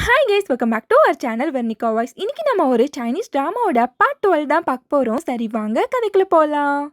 Hi guys, welcome back to our channel Vernika voice. இன்னைக்கு நம்ம ஒரு சைனீஸ் ட்ராமாவோட பார்ட் 12 தான் பார்க்க போகிறோம். சரி வாங்க கதைக்குள்ள போகலாம்.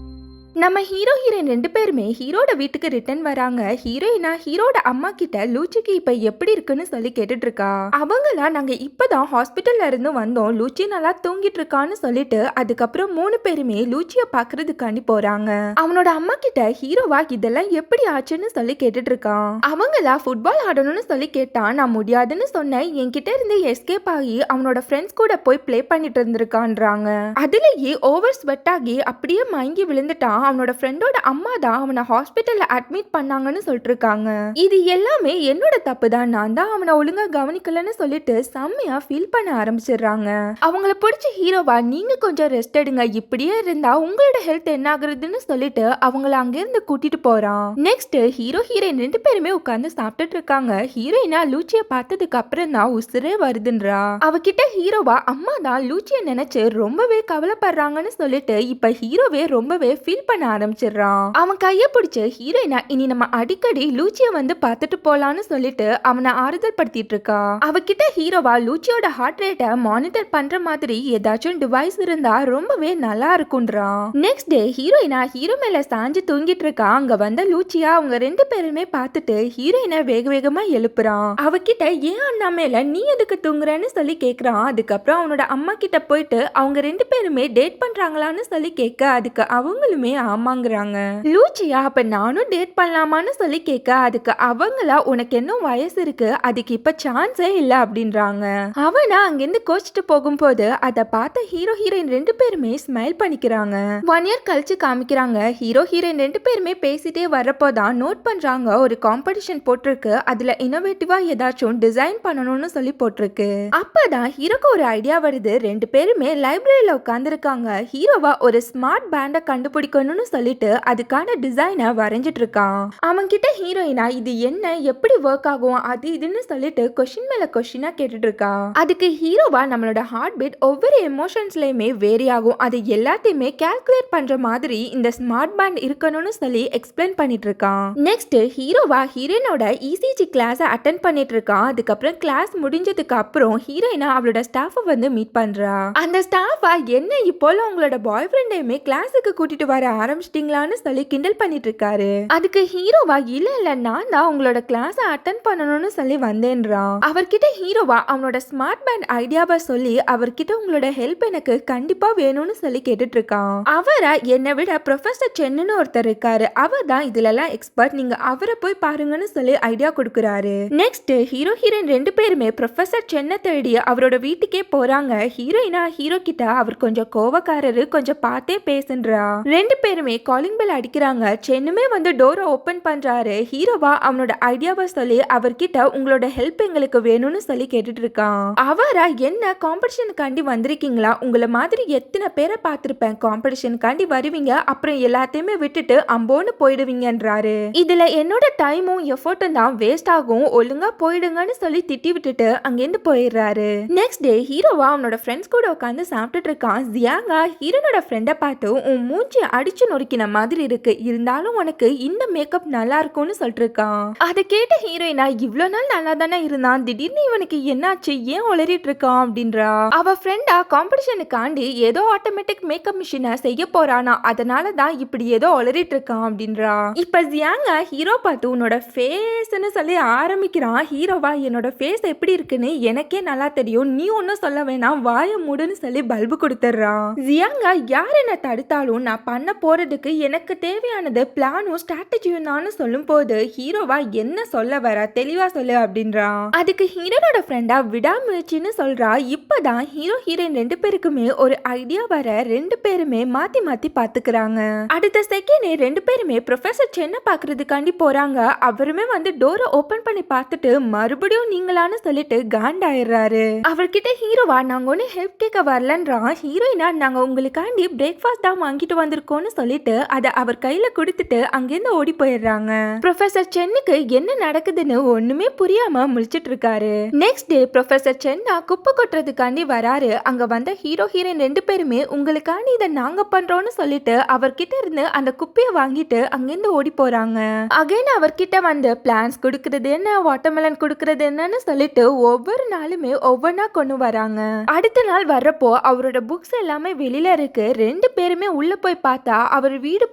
நம்ம ஹீரோ ஹீரோயின் ரெண்டு பேருமே ஹீரோட வீட்டுக்கு ரிட்டர்ன் வராங்க. ஹீரோயினா ஹீரோட அம்மா கிட்ட லூச்சிக்கு இப்ப எப்படி இருக்குன்னு சொல்லி கேட்டுட்டு இருக்கா. அவங்களா நாங்க இப்பதான் ஹாஸ்பிட்டல்ல இருந்து வந்தோம், லூச்சி நல்லா தூங்கிட்டு இருக்கான்னு சொல்லிட்டு அதுக்கப்புறம் 3 பேருமே லூச்சிய பாக்குறதுக்காண்டி போறாங்க. அவனோட அம்மா கிட்ட ஹீரோவா இதெல்லாம் எப்படி ஆச்சுன்னு சொல்லி கேட்டுட்டு இருக்கான். அவங்களா ஃபுட்பால் ஆடணும்னு சொல்லி கேட்டான். நான் முடியாதுன்னு சொன்னேன். என்கிட்ட இருந்து எஸ்கேப் ஆகி அவனோட ஃப்ரெண்ட்ஸ் கூட போய் பிளே பண்ணிட்டு இருந்திருக்கான்றாங்க. அதுலயே ஓவர் ஸ்வெட் ஆகி அப்படியே மயங்கி விழுந்துட்டான். அவனோட ஃப்ரெண்டோட அம்மா தான் அவனை ஹாஸ்பிட்டல்ல அட்மிட் பண்ணாங்கன்னு சொல்லிட்டு இருக்காங்க. இது எல்லாமே என்னோட தப்பு தான், நான் தான் அவனை ஒழுங்கா கவனிக்கலன்னு சொல்லிட்டு செம்மையா ஃபீல் பண்ண ஆரம்பிச்சிடுறாங்க. அவங்கள பிடிச்ச ஹீரோவா நீங்க கொஞ்சம் ரெஸ்ட் எடுங்க, இப்படியே இருந்தா உங்களோட ஹெல்த் என்ன ஆகுறதுன்னு சொல்லிட்டு அவங்கள அங்கிருந்து கூட்டிட்டு போறான். நெக்ஸ்ட் ஹீரோ ஹீரோயின் 2 பேருமே உட்கார்ந்து சாப்பிட்டுட்டு இருக்காங்க. ஹீரோயினா லூச்சிய பார்த்ததுக்கு அப்புறம் தான் உசுரே வருதுன்றா. அவகிட்ட ஹீரோவா அம்மா தான் லூச்சிய நினைச்சு ரொம்பவே கவலைப்படுறாங்கன்னு சொல்லிட்டு இப்ப ஹீரோவே ரொம்பவே ஃபீல் பண்ண ஆரம்பிச்சிடுறான். அவன் கைய பிடிச்சு ஹீரோயினா இனி நம்ம அடிக்கடி லூச்சிய வந்து பார்த்துட்டு போலான்னு சொல்லிட்டு அவனை ஆறுதல் படுத்திட்டு இருக்கா. அவகிட்ட ஹீரோவா லூச்சியோட ஹார்ட் ரேட்டை மானிட்டர் பண்ற மாதிரி ஏதாச்சும் டிவைஸ் இருந்தா ரொம்பவே நல்லா இருக்கும்ன்றான். நெக்ஸ்ட் டே ஹீரோயினா ஹீரோ மேல சாஞ்சு தூங்கிட்டு இருக்கா. அங்க வந்த லூச்சியா அவங்க 2 பேருமே பார்த்துட்டு ஹீரோயினை வேக வேகமா எழுப்புறான். அவகிட்ட ஏன் அண்ணா மேல நீ எதுக்கு தூங்குறன்னு சொல்லி கேக்குறான். அதுக்கப்புறம் அவனோட அம்மா கிட்ட போயிட்டு அவங்க 2 பேருமே டேட் பண்றாங்களான்னு சொல்லி கேட்க அதுக்கு அவங்களுமே ஆமாங்கிறாங்க. லூச்சியா அப்ப நானும் டேட் பண்ணலாமான்னு சொல்லி கேட்க அதுக்கு அவங்களா உனக்கு இன்னும் வயசு இருக்கு, அதுக்கு இப்ப சான்ஸே இல்ல அப்படின்றாங்க. அவனா அங்கிருந்து கோச்சிட்டு போகும்போது அதை பார்த்த ஹீரோ ஹீரோயின் 2 பேருமே ஸ்மைல் பண்ணிக்கிறாங்க. 1 இயர் கழிச்சு காமிக்கிறாங்க. ஹீரோ ஹீரோயின் 2 பேருமே பேசிட்டே வரப்போதான் நோட் பண்றாங்க ஒரு காம்படிஷன் போட்டிருக்கு, அதுல இன்னோவேட்டிவா ஏதாச்சும் டிசைன் பண்ணணும்னு சொல்லி போட்டிருக்கு. அப்பதான் ஹீரோக்கு ஒரு ஐடியா வருது. 2 பேருமே லைப்ரரியில உட்கார்ந்துருக்காங்க. ஹீரோவா ஒரு ஸ்மார்ட் பேண்டை கண்டுபிடிக்கணும்னு சொல்லிட்டு அதுக்கான டிசைனை வரைஞ்சிட்டு இருக்கான். அவன் கிட்ட ஹீரோயினா இது என்ன, எப்படி ஒர்க் ஆகும், அது இதுன்னு சொல்லிட்டு கொஸ்டின் மேல கொஸ்டினா கேட்டுட்டு இருக்கா. அதுக்கு ஹீரோவா நம்மளோட ஹார்ட் பீட் ஒவ்வொரு எமோஷன்ஸ்லயுமே வேரி ஆகும், அது எல்லாத்தையுமே கால்குலேட் பண்ற மாதிரி இந்த ஸ்மார்ட் பேண்ட் இருக்கணும்னு சொல்லி எக்ஸ்பிளைன் பண்ணிட்டு இருக்கான். நெக்ஸ்ட் ஹீரோவா ஹீரோயினோட இசிஜி கிளாஸ் அட்டென்ட் பண்ணிட்டு இருக்கான். அதுக்கப்புறம் கிளாஸ் முடிஞ்சதுக்கு அப்புறம் ஹீரோயினா அவளோட ஸ்டாஃபை வந்து மீட் பண்றா. அந்த ஸ்டாஃபா என்ன இப்போல உங்களோட பாய் ஃப்ரெண்டையுமே கிளாஸுக்கு கூட்டிட்டு வர ஆரம்பிச்சிட்டீங்களான்னு சொல்லி கிண்டல் பண்ணிட்டு இருக்காரு. அதுக்கு ஹீரோவா இல்ல இல்ல நான் தான் உங்களோட கிளாஸ் அட்டென்ட் பண்ணணும்னு சொல்லி வந்தேன்றான். அவர்கிட்ட ஹீரோவா அவனோட ஸ்மார்ட் பேண்ட் ஐடியாவை சொல்லி அவர்கிட்ட உங்களோட ஹெல்ப் எனக்கு கண்டிப்பா வேணும்னு சொல்லி கேட்டுட்டு இருக்கான். அவரை என்னை விட ப்ரொஃபசர் சென்னு ஒருத்தர் இருக்காரு, அவர் தான் இதுல எல்லாம் எக்ஸ்பர்ட், நீங்க அவரை போய் பாருங்கன்னு சொல்லி ஐடியா கொடுக்குறாரு. நெக்ஸ்ட் ஹீரோ ஹீரோயின் 2 பேருமே ப்ரொஃபசர் சென்னை தேடி அவரோட வீட்டுக்கே போறாங்க. ஹீரோயினா ஹீரோ கிட்ட அவர் கொஞ்சம் கோவக்காரரு, கொஞ்சம் பார்த்தே பேசுன்றா. 2 பேருமே காலிங் பெல் அடிக்கிறாங்க. சென்னுமே வந்து டோரை ஓபன் பண்றாரு. ஹீரோவா அவனோட ஐடியாவை சொல்லி அவர்கிட்ட உங்களோட ஹெல்ப் எங்களுக்கு வேணும்னு சொல்லி கேட்டுட்டு இருக்கான். அவரா என்ன காம்படிஷனுக்காண்டி வந்திருக்கீங்களா, உங்களை மாதிரி எத்தனை பேரை பார்த்திருப்பேன், காம்படிஷனுக்காண்டி வருவீங்க அப்புறம் எல்லாத்தையுமே விட்டுட்டு அம்போன்னு போயிடுவீங்கன்றாரு. இதுல என்னோட டைமும் எஃபோர்ட்டும் தான் வேஸ்ட் ஆகும், ஒழுங்கா போயிடுங்கன்னு சொல்லி திட்டி விட்டுட்டு அங்கிருந்து போயிடுறாரு. நெக்ஸ்ட் டே ஹீரோவா அவனோட ஃப்ரெண்ட்ஸ் கூட உட்காந்து சாப்பிட்டுட்டு இருக்கான். ஜியாங்கா ஹீரோனோட ஃப்ரெண்டை பார்த்து உன் மூஞ்சி அடிச்சு நொறுக்கின மாதிரி இருக்கு, இருந்தாலும் உனக்கு இந்த மேக்கப் நல்லா இருக்கும்னு சொல்லிட்டு இருக்கான். அதை கேட்ட ஹீரோயினா இவ்வளவு நாள் நல்லா தானே இருந்தான், திடீர்னு இவனுக்கு என்னாச்சு, ஏன் உளறிட்டு இருக்கான் அப்படின்றா. அவ ஃப்ரெண்டா காம்படிஷனுக்காண்டி ஏதோ ஆட்டோமேட்டிக் மேக்கப் மிஷினை செய்ய போறானா, அதனால தான் இப்படி ஏதோ உளறிட்டு இருக்கான் அப்படின்றா. இப்ப ஜியாங்க ஹீரோ பார்த்து உன்னோட ஃபேஸ்ன்னு சொல்லி ஆரம்பிக்கிறான். ஹீரோவா என்னோட ஃபேஸ் எப்படி இருக்குன்னு எனக்கே நல்லா தெரியும், நீ ஒன்னும் சொல்ல வேணாம், வாய மூடுன்னு சொல்லி பல்பு கொடுத்துறான். ஜியாங்க யார் என்ன தடுத்தாலும் நான் பண்ண போறதுக்கு எனக்கு தேவையானது பிளானும் ஸ்ட்ராட்டஜியும் தான் சொல்லும் போது ஹீரோவா என்ன சொல்ல வர தெளிவா சொல்லு அப்படின்றான். அதுக்கு ஹீரோனோட ஃப்ரெண்டா விடாமுயற்சின்னு சொல்றா. இப்பதான் ஹீரோ ஹீரோயின் 2 பேருக்குமே ஒரு ஐடியா வர 2 பேருமே மாத்தி மாத்தி பாத்துக்கிறாங்க. அடுத்த செகண்டே 2 பேருமே ப்ரொஃபசர் சென்னை பாக்குறதுக்காண்டி போறாங்க. அவருமே வந்து டோரை ஓபன் பண்ணி பார்த்துட்டு மறுபடியும் நீங்களான்னு சொல்லிட்டு காண்டாயிடுறாரு. அவர்கிட்ட ஹீரோவா நாங்க ஒண்ணு ஹெல்ப் கேட்க வரலன்றான். ஹீரோயினா நாங்க உங்களுக்காண்டி பிரேக்ஃபாஸ்ட் தான் வாங்கிட்டு வந்திருக்கோம்னு சொல்லிட்டு அதை அவர் கையில கொடுத்துட்டு அங்கிருந்து ஓடி போயிடுறாங்க. ப்ரொஃபசர் சென்னுக்கு என்ன நடக்குதுன்னு ஒண்ணுமே புரியாம முழிச்சிட்டு இருக்காரு. நெக்ஸ்ட் டே ப்ரொஃபசர் சென்னா குப்பை கொட்டுறதுக்காண்டி வராரு. அங்க வந்த ஹீரோ ஹீரோயின் 2 பேருமே உங்களுக்காண்டி இதை நாங்க பண்றோம்னு சொல்லிட்டு அவர்கிட்ட இருந்து அந்த குப்பையை வாங்கிட்டு அங்கிருந்து ஓடி போறாங்க. அகைன் அவர்கிட்ட வந்து பிளான்ஸ் கொடுக்கறது என்ன, வாட்டர்மெலன் கொடுக்கறது என்னன்னு சொல்லிட்டு ஒவ்வொரு நாளுமே ஒவ்வொன்னா கொண்டு வராங்க. அடுத்த நாள் வர்றப்போ அவரோட புக்ஸ் எல்லாமே வெளியில இருக்கு. 2 பேருமே உள்ள போய் பார்த்தா அவர் வீடு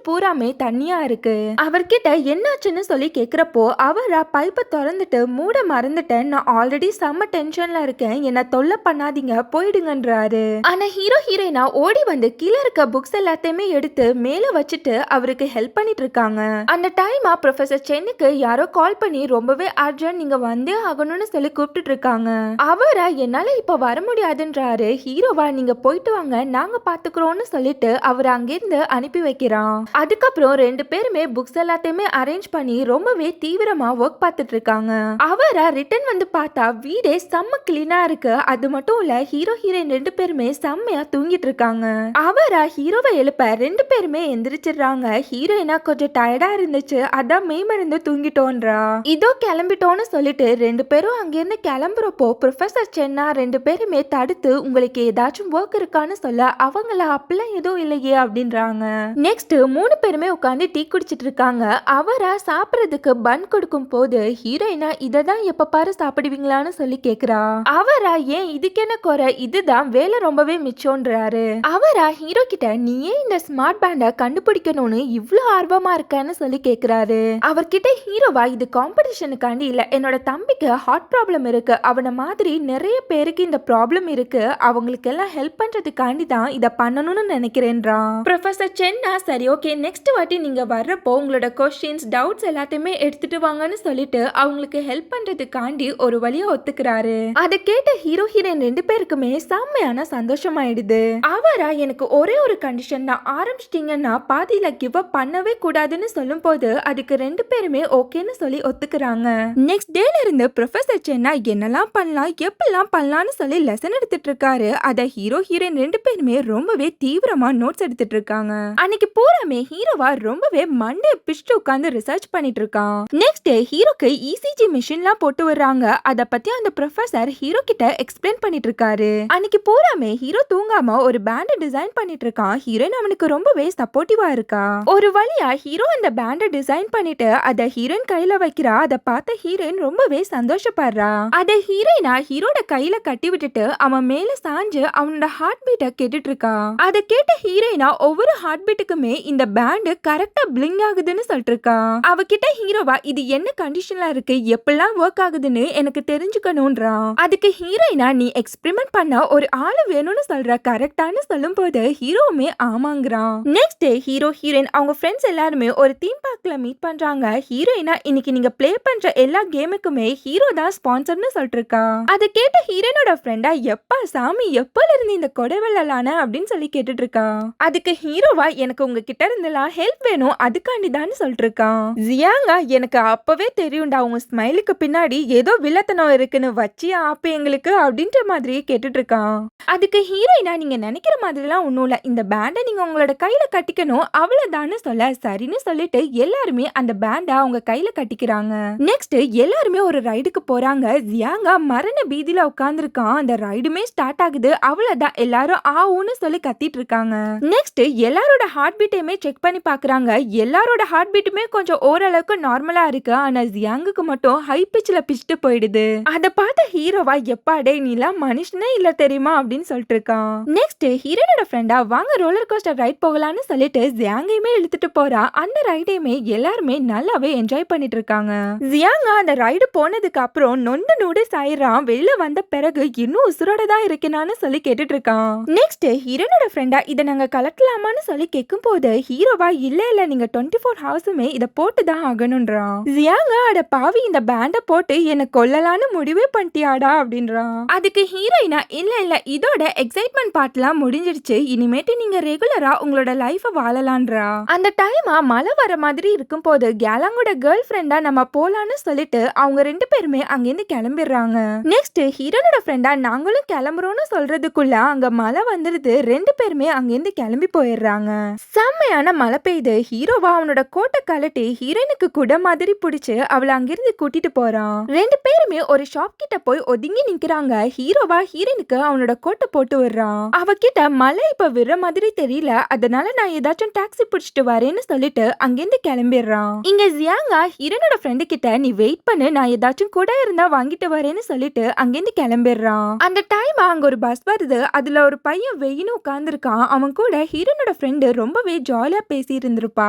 பூராமே தண்ணியா இருக்கு. அவர்கிட்ட என்னாச்சுன்னு சொல்லி கேக்குறப்போ அவரா பைப்பை திறந்துட்டு மூட மறந்துட்டேன், நான் ஆல்ரெடி செம்ம டென்ஷன்ல இருக்கேன், என்ன தொல்லை பண்ணாதீங்க போயிடுங்கன்றாரு. ஆனா ஹீரோ ஹீரோயினா ஓடி வந்து கீழே இருக்க புக்ஸ் எல்லாத்தையுமே எடுத்து மேல வச்சுட்டு அவருக்கு ஹெல்ப் பண்ணிட்டு இருக்காங்க. அந்த டைமா ப்ரொஃபசர் சென்னுக்கு யாரோ கால் பண்ணி ரொம்பவே அர்ஜென்ட், நீங்க வந்தே ஆகணும்னு சொல்லி கூப்பிட்டு இருக்காங்க. அவரா என்னால இப்ப வர முடியாதுன்றாரு. ஹீரோவா நீங்க போயிட்டு வாங்க நாங்க பாத்துக்கிறோம்னு சொல்லிட்டு அவர் அங்கிருந்து அனுப்பி வைக்கிறான். அதுக்கப்புறம் 2 பேருமே புக்ஸ் எல்லாத்தையுமே அரேஞ்ச் பண்ணி ரொம்பவே தீவிரமா ஒர்க் பார்த்துட்டு இருக்காங்க. அவரா ரிட்டர்ன் வந்து பார்த்தா வீடே செம்ம கிளீனா இருக்கு. அது மட்டும் இல்ல ஹீரோ ஹீரோயின் 2 பேருமே செம்மையா தூங்கிட்டு இருக்காங்க. அவரா ஹீரோவை எழுப்ப 2 பேருமே எந்திரிச்சிடுறாங்க. ஹீரோயினா கொஞ்சம் டயர்டா இருந்துச்சு, அதான் மேய்மருந்து தூங்கிட்டோன்றா. இதோ கிளம்பிட்டோன்னு சொல்லிட்டு 2 பேரும் அங்கிருந்து கிளம்புறப்போ ப்ரொஃபசர் சென்னா 2 பேருமே தடுத்து உங்களுக்கு ஏதாச்சும் ஒர்க் இருக்கான்னு சொல்ல அவங்கள அப்பெல்லாம் எதுவும் இல்லையே அப்படின்றாங்க. நெக்ஸ்ட் 3 பேருமே உட்காந்து டீ குடிச்சிட்டு இருக்காங்க. அவரா சாப்பிடறதுக்கு பன் கொடுக்கும் போது ஹீரோயினா இததான் எப்ப பாரு சாப்பிடுவீங்களான்னு சொல்லி கேக்குறா. அவரா ஏன் இதுக்கு என்ன குறை, இதுதான் வேலை ரொம்பவே மிச்சம்ன்றாரு. அவரா ஹீரோ கிட்ட நீ ஏன் இந்த ஸ்மார்ட் பேண்டை கண்டுபிடிக்கணும்னு இவ்ளோ ஆர்வமா இருக்கான்னு சொல்லி கேக்குறாரு. அவர்கிட்ட ஹீரோவா இது காம்படிஷனுக்காண்டி இல்ல, என்னோட தம்பிக்கு ஹார்ட் ப்ராப்ளம் இருக்கு, அவன மாதிரி நிறைய பேருக்கு இந்த ப்ராப்ளம் இருக்கு, அவங்களுக்கு எல்லாம் ஹெல்ப் பண்றதுக்காண்டி தான் இத பண்ணணும்னு நினைக்கிறேன்றான். ப்ரொஃபசர் சென்னா சரி ஓகே நெக்ஸ்ட் வாட்டி நீங்க வர்றப்போ உங்களோட கொஸ்டின்ஸ் டவுட்ஸ் எல்லாத்தையுமே எடுத்துட்டு வாங்கன்னு சொல்லிட்டு அவங்களுக்கு ஹெல்ப் பண்றதுக்காண்டி ஒரு வழியா ஒத்துக்கிறாரு. அதை கேட்ட ஹீரோ ஹீரோயின் 2 பேருக்குமே செம்மையான சந்தோஷமாயிடுது. அவரா எனக்கு ஒரே ஒரு கண்டிஷன் தான், ஆரம்பிச்சிட்டீங்கன்னா பாதியில கிவ் அப் பண்ணவே கூடாதுன்னு சொல்லும் போது அதுக்கு 2 பேருமே ஓகேன்னு சொல்லி ஒத்துக்கிறாங்க. நெக்ஸ்ட் டேல இருந்து ப்ரொஃபசர் சென்னா என்னெல்லாம் பண்ணலாம் எப்பெல்லாம் பண்ணலாம்னு சொல்லி லெசன் எடுத்துட்டு இருக்காரு. அத ஹீரோ ஹீரோயின் 2 பேருமே ரொம்பவே தீவிரமா நோட்ஸ் எடுத்துட்டு இருக்காங்க. அன்னைக்கு பூராமே ஹீரோவா ரொம்பவே மண்டே பிடிச்சு உட்கார்ந்து ரிசர்ச் பண்ணிட்டு இருக்கான். நெக்ஸ்ட் டே ஹீரோக்கு இசிஜி மிஷின்லாம் போட்டு வர்றாங்க. அத பத்தி அந்த ப்ரொஃபசர் ஹீரோ கிட்ட எக்ஸ்பிளைன் பண்ணிட்டு இருக்காரு. அன்னைக்கு பூராமே ஹீரோ தூங்காம ஒரு பேண்ட் டிசைன் பண்ணிட்டு இருக்கான். ஹீரோயின் அவனுக்கு ரொம்பவே சப்போர்ட்டிவா இருக்கா. ஒரு வழியா ஹீரோ அந்த பேண்டை டிசைன் பண்ணிட்டு அத ஹீரோயின் கையில வைக்கிறா. அத பார்த்த ஹீரோயின் ரொம்பவே சந்தோஷப்படுறா. அத ஹீரோயினா ஹீரோட கையில கட்டி விட்டுட்டு அவன் மேல சாஞ்சு அவனோட ஹார்ட் பீட்டை கேட்டுட்டு இருக்கா. அத கேட்ட ஹீரோயினா ஒவ்வொரு ஹார்ட் பீட்டுக்குமே இந்த பேண்ட் கரெக்டா பிளிங் ஆகுதுன்னு சொல்லிட்டு இருக்கா. அவகிட்ட ஹீரோவா இது என்ன கண்டிஷன்ல இருக்கு எப்பெல்லாம் ஒர்க் ஆகுதுன்னு எனக்கு தெரிஞ்சுக்கணும்ன்றான். அதுக்கு ஹீரோயினா நீ எக்ஸ்பெரிமெண்ட் பண்ண ஒரு ஆளு வேணும்னு சொல்ற, கரெக்டான்னு சொல்லும் போது ஹீரோவுமே ஆமாங்கிறான். நெக்ஸ்ட் டே ஹீரோ ஹீரோயின் அவங்க ஃப்ரெண்ட்ஸ் எல்லாருமே ஒரு தீம் பார்க்ல மீட் பண்றாங்க. ஹீரோயினா இன்னைக்கு நீங்க ப்ளே பண்ற எல்லா கேமுக்குமே ஹீரோ தான் ஸ்பான்சர்னு சொல்லிட்டு இருக்கா. அதை கேட்ட ஹீரோயினோட ஃப்ரெண்டா எப்பா சாமி எப்பல இருந்து இந்த கொடைவெள்ளலான அப்படின்னு சொல்லி கேட்டுட்டு இருக்கா. அதுக்கு ஹீரோவா எனக்கு உங்ககிட்ட இருந்தெல்லாம் ஹெல்ப் வேணும் அதுக்காண்டி தான் சொல்லிட்டு இருக்கான். ஜியாங்கா எனக்கு அப்பவே தெரியும்டா உங்க ஸ்மைலுக்கு பின்னாடி ஏதோ வில்லத்தனம் இருக்குன்னு வச்சு ஆப்பு எங்களுக்கு அப்படின்ற மாதிரியே கேட்டுட்டு இருக்கான். அதுக்கு ஹீரோயினா நீங்க நினைக்கிற மாதிரிலாம் ஒண்ணும் இல்ல, இந்த பேண்டை நீங்க உங்களோட கையில கட்டிக்கணும் அவ்வளவுதான்னு சொல்ல சரின்னு சொல்லிட்டு எல்லாருமே அந்த பேண்டை அவங்க கையில கட்டிக்கிறாங்க. நெக்ஸ்ட் எல்லாருமே ஒரு ரைடுக்கு போறாங்க. ஜியாங்கா மரண பீதியில உட்கார்ந்துருக்கான். அந்த ரைடுமே ஸ்டார்ட் ஆகுது. அவ்வளவுதான் எல்லாரும் ஆவுன்னு சொல்லி கத்திட்டு இருக்காங்க. நெக்ஸ்ட் எல்லாரோட ஹார்ட் பீட்டையுமே செக் பண்ணி பாக்குறாங்க. எல்லாரோட ஹார்ட் பீட்டுமே கொஞ்சம் ஓரளவுக்கு நார்மலா இருக்கு. ஆனா ஜியாங்குக்கு மட்டும் ஹை பிச்ல பிச்சுட்டு போயிடுது. அத பார்த்த ஹீரோவா எப்பாடே நீலாம் மனுஷனே இல்ல தெரியுமா அப்படின்னு சொல்லிட்டு இருக்கான். நெக்ஸ்ட் ஹீரோனோட ஃப்ரெண்டா வாங்க ரோலர் கோஸ்டர் ரைட் போகலான்னு சொல்லிட்டு ஜியாங்கையுமே இழுத்துட்டு போறா. அந்த ரைடையுமே எல்லாருமே நல்லாவே என்ஜாய் பண்ணிட்டு இருக்காங்க. ஜியாங்கா அந்த ரைடு போனதுக்கு அப்புறம் நொண்டு நூடு சாயிரான். வெளியில வந்த பிறகு இன்னும் உசுரோட தான் இருக்கேனான்னு சொல்லி கேட்டுட்டு இருக்கான். நெக்ஸ்ட் ஹீரோனோட ஃப்ரெண்டா இதை நாங்க கலட்டலாமான்னு சொல்லி கேட்கும் போது ஹீரோவா இல்ல இல்ல நீங்க 24 ஹவர்ஸுமே இதை போட்டுதான் ஆகணும்ன்றான். ஜியாங்கா அட பாவி இந்த பேண்டை போட்டு என்ன கொல்லலான்னு முடிவே பண்ணிட்டியாடா அப்படின்றான். அதுக்கு ஹீரோயினா இல்ல இல்ல இதோட எக்ஸைட்மெண்ட் பார்ட்லாம் முடிஞ்சிருச்சு, இனிமேட்டு நீங்க ரெகுலரா உங்களோட லைஃப வாழலான்றா. அந்த டைமா மழை வர மாதிரி இருக்கும் போது கேலாங்கோட கேர்ள் ஃப்ரெண்டா நம்ம போலான்னு சொல்லிட்டு அவங்க 2 பேருமே அங்கிருந்து கிளம்பிடுறாங்க. நெக்ஸ்ட் ஹீரோனோட ஃப்ரெண்டா நாங்களும் கிளம்புறோம்னு சொல்றதுக்குள்ள அங்க மழை வந்துருது. 2 பேருமே அங்கிருந்து கிளம்பி போயிடுறாங்க. செம்மையான மழை பெய்யுது. ஹீரோவா அவனோட கோட்டை கழட்டி ஹீரோயினுக்கு குடை மாதிரி பிடிச்சு அவளை அங்கிருந்து கூட்டிட்டு போறான். 2 பேருமே ஒரு ஷாப் கிட்ட போய் ஒதுங்கி நிக்கிறாங்க. ஹீரோவா ஹீரோயினுக்கு அவனோட கோட்டை போட்டு விடுறான். அவகிட்ட மழை இப்ப விடுற மாதிரி தெரியல, அதனால நான் ஏதாச்சும் டாக்ஸி பிடிச்சிட்டு வரேன்னு சொல்லிட்டு அங்கிருந்து கிளம்பிடுறான். இங்க ஜியாங்கா ஹீரோனோட ஃப்ரெண்டு கிட்ட நீ வெயிட் பண்ணு, நான் ஏதாச்சும் குடை இருந்தா வாங்கிட்டு வரேன்னு சொல்லிட்டு அங்கிருந்து கிளம்பிடுறான். அந்த டைம் அங்க ஒரு பஸ் வருது. அதுல ஒரு பையன் வெயின்னு உட்கார்ந்துருக்கான். அவன் கூட ஹீரோனோட ஃப்ரெண்டு ரொம்பவே ஜாலியா பேசி இருந்திருப்பா.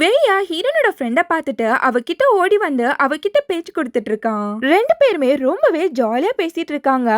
வெய்யா ஹீரோனோட ஃப்ரெண்ட பார்த்துட்டு அவகிட்ட ஓடி வந்து அவகிட்ட பேச்சு கொடுத்துட்டு இருக்கான். 2 பேருமே ரொம்பவே ஜாலியா பேசிட்டு இருக்காங்க.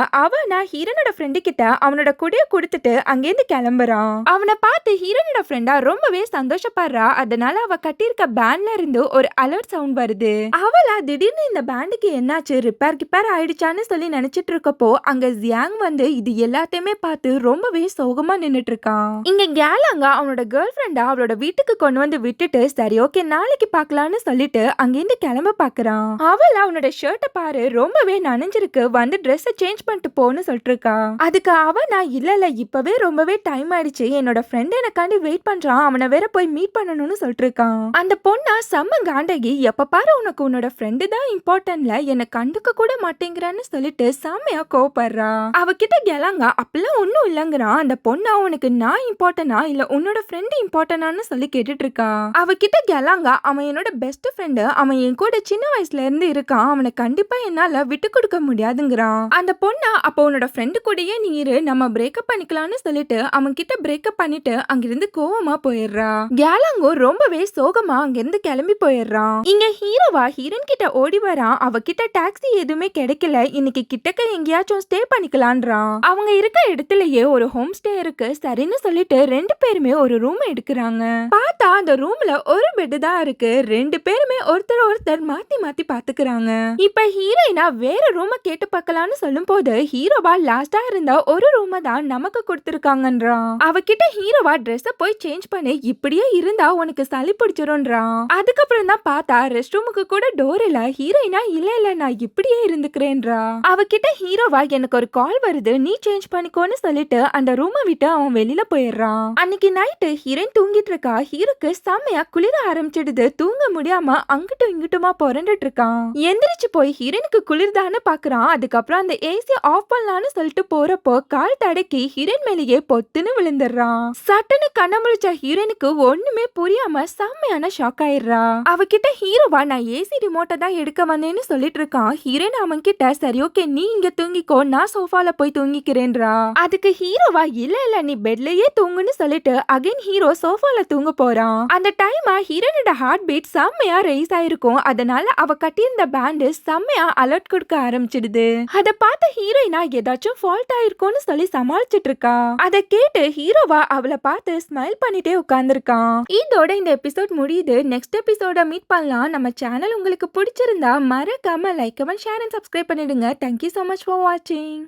நான் ஹீரோனோட ஃப்ரெண்டு கிட்ட அவனோட குடைய கொடுத்துட்டு அங்கேருந்து கிளம்புறான். அவனை பார்த்து ஹீரோனோட ஃப்ரெண்டா ரொம்பவே சந்தோஷப்படுறா. அதனால அவ கட்டியிருக்க பேண்ட்ல இருந்து ஒரு அலர்ட் சவுண்ட் வருது. அவளா திடீர்னு இந்த பேண்டுக்கு என்னாச்சு, ரிப்பேர் ஆயிடுச்சான்னு சொல்லி நினைச்சிட்டு இருக்கப்போ அங்க ஜியாங் வந்து இது எல்லாத்தையுமே பார்த்து ரொம்பவே சோகமா நின்னுட்டு இருக்கான். இங்க கேலாங்க அவனோட கேர்ள் ஃப்ரெண்டா அவளோட வீட்டுக்கு கொண்டு வந்து விட்டுட்டு சரி ஓகே நாளைக்கு பார்க்கலான்னு சொல்லிட்டு அங்கிருந்து கிளம்ப பாக்குறான். அவள் அவனோட ஷர்ட்டை பாரு ரொம்பவே நனைஞ்சிருக்கு, வந்து ட்ரெஸ் சேஞ்ச் பண்ணிட்டு போன்னு சொல்லிட்டு இருக்கா. அதுக்கு நான் இல்ல இப்பவே ரொம்பவே டைம் ஆயிடுச்சு, என்னோட ஃப்ரெண்ட் எனக்காண்டி வெயிட் பண்றான், அவனை வேற போய் மீட் பண்ணணும்னு சொல்லிட்டு இருக்கான். அந்த பொண்ணா செம்ம காண்டகி, எப்ப பாரு உனக்கு உன்னோட ஃப்ரெண்டு தான் இம்பார்ட்டன்ட்ல என்னை கண்டுக்க கூட மாட்டேங்கிறான்னு சொல்லிட்டு செம்மையா கோவப்படுறா. அவகிட்ட கேலாங்க அப்பெல்லாம் ஒன்னும் இல்லங்கிறான். அந்த பொண்ணா உனக்கு நான் இம்பார்ட்டனா இல்ல உன்னோட ஃப்ரெண்ட் இம்பார்ட்டனான்னு சொல்லி கேட்டுட்டு இருக்கா. அவகிட்ட கேலாங்க அவன் என்னோட பெஸ்ட் ஃப்ரெண்டு, அவன் என் கூட சின்ன வயசுல இருந்து இருக்கான், அவனை கண்டிப்பா என்னால விட்டு கொடுக்க முடியாதுங்கிறான். அந்த பொண்ணா அப்போ உன்னோட ஃப்ரெண்டு கூடயே நீ இரு, நம்ம பிரேக்கப் பண்ணிக்கலாம்னு சொல்லிட்டு அவன் கிட்ட பிரேக்கப் பண்ணிட்டு அங்கிருந்து கோவமா போயிடுறா. கேலாங்கோ ரொம்பவே சோகமா அங்கிருந்து கிளம்பி போயிடுறான். இங்க ஹீரோவா ஹீரோயின் கிட்ட ஓடி வரான். அவகிட்ட டாக்ஸி எதுவுமே கிடைக்கல, இன்னைக்கு கிட்டக்க எங்கேயாச்சும் ஸ்டே பண்ணிக்கலான்றான். அவங்க இருக்க இடத்துலயே ஒரு ஹோம் ஸ்டே இருக்கு, சரின்னு சொல்லிட்டு 2 பேருமே ஒரு ரூம் எடுக்கிறாங்க. பார்த்தா அந்த ரூம்ல ஒரு பெட் தான் இருக்கு. 2 பேருமே ஒருத்தர் மாத்தி மாத்தி பாத்துக்கிறாங்க. இப்ப ஹீரோயினா வேற ரூம கேட்டு பார்க்கலாம்னு சொல்லும் போது ஹீரோவா லாஸ்டா இருந்த ஒரு ரூம தான் நமக்கு கொடுத்திருக்காங்கன்றான். அவகிட்ட ஹீரோவா ட்ரெஸ் போய் சேஞ்ச் பண்ணி இப்படியே இருந்தா உனக்கு சளி பிடிச்சிரும்ன்றான். அதுக்கப்புறம் தான் பார்த்தா ரெஸ்ட் ரூமுக்கு கூட டோர் இல்ல. ஹீரோயினா இல்ல நான் இப்படியே இருந்துக்கிறேன்றா. அவகிட்ட ஹீரோவா எனக்கு ஒரு கால் வருது, நீ சேஞ்ச் பண்ணிக்கோன்னு சொல்லிட்டு அந்த ரூமை விட்டு அவன் வெளியில போயிடுறான். அன்னைக்கு நைட்டு ஹீரோயின் தூங்கிட்டு இருக்கா. ஹீரோக்கு செம்மையா குளிர ஆரம்பிச்சிடுது. தூங்க முடியாம அங்கிட்டும் இங்கிட்டுமா புரண்டுட்டு இருக்கான். எந்திரிச்சு போய் ஹீரோயினுக்கு குளிர்தான்னு பாக்குறான். அதுக்கப்புறம் அந்த ஏசி ஆஃப் பண்ணலான்னு சொல்லிட்டு போறப்போ கால் தடக்கி ஹீரோயின் மேலேயே பொத்துன்னு விழுந்துடுறான். சட்டுன்னு கண்ண முழிச்ச ஹீரோயினுக்கு ஒண்ணுமே புரியாம செம்மையான ஷாக் ஆயிடுறா. அவகிட்ட ஹீரோவா நான் ஏசி ரிமோட்டை தான் எடுக்க வந்தேன்னு சொல்லிட்டு இருக்கான். ஹீரோயின் அவன் கிட்ட சரி ஓகே நீ இங்க தூங்கிக்கோ, நான் சோஃபால போய் தூங்கிக்கிறேன்றா. அதுக்கு ஹீரோவா இல்ல நீ பெட்லயே தூங்குன்னு சொல்லிட்டு அகைன் ஹீரோ சோஃபால தூங்க போறான். அந்த டைம் ஹீரோனோட ஹார்ட் பீட் செம்மையா ரைஸ் ஆயிருக்கும். அதனால அவ கட்டியிருந்த பேண்ட் செம்மையா அலர்ட் கொடுக்க ஆரம்பிச்சிடுது. அத பார்த்த ஹீரோயினா ஏதாச்சும் ஃபால்ட் ஆயிருக்கும்னு சொல்லி சமாளிச்சிட்டு இருக்கா. அத கேட்டு ஹீரோவா அவளை பார்த்து ஸ்மைல் பண்ணிட்டே உட்கார்ந்துருக்கான். இதோட இந்த எபிசோட் முடியுது. நெக்ஸ்ட் எபிசோட மீட் பண்ணலாம். நம்ம சேனல் உங்களுக்கு பிடிச்சிருந்தா மறக்காம like comment share and subscribe பண்ணிடுங்க. Thank you so much for watching.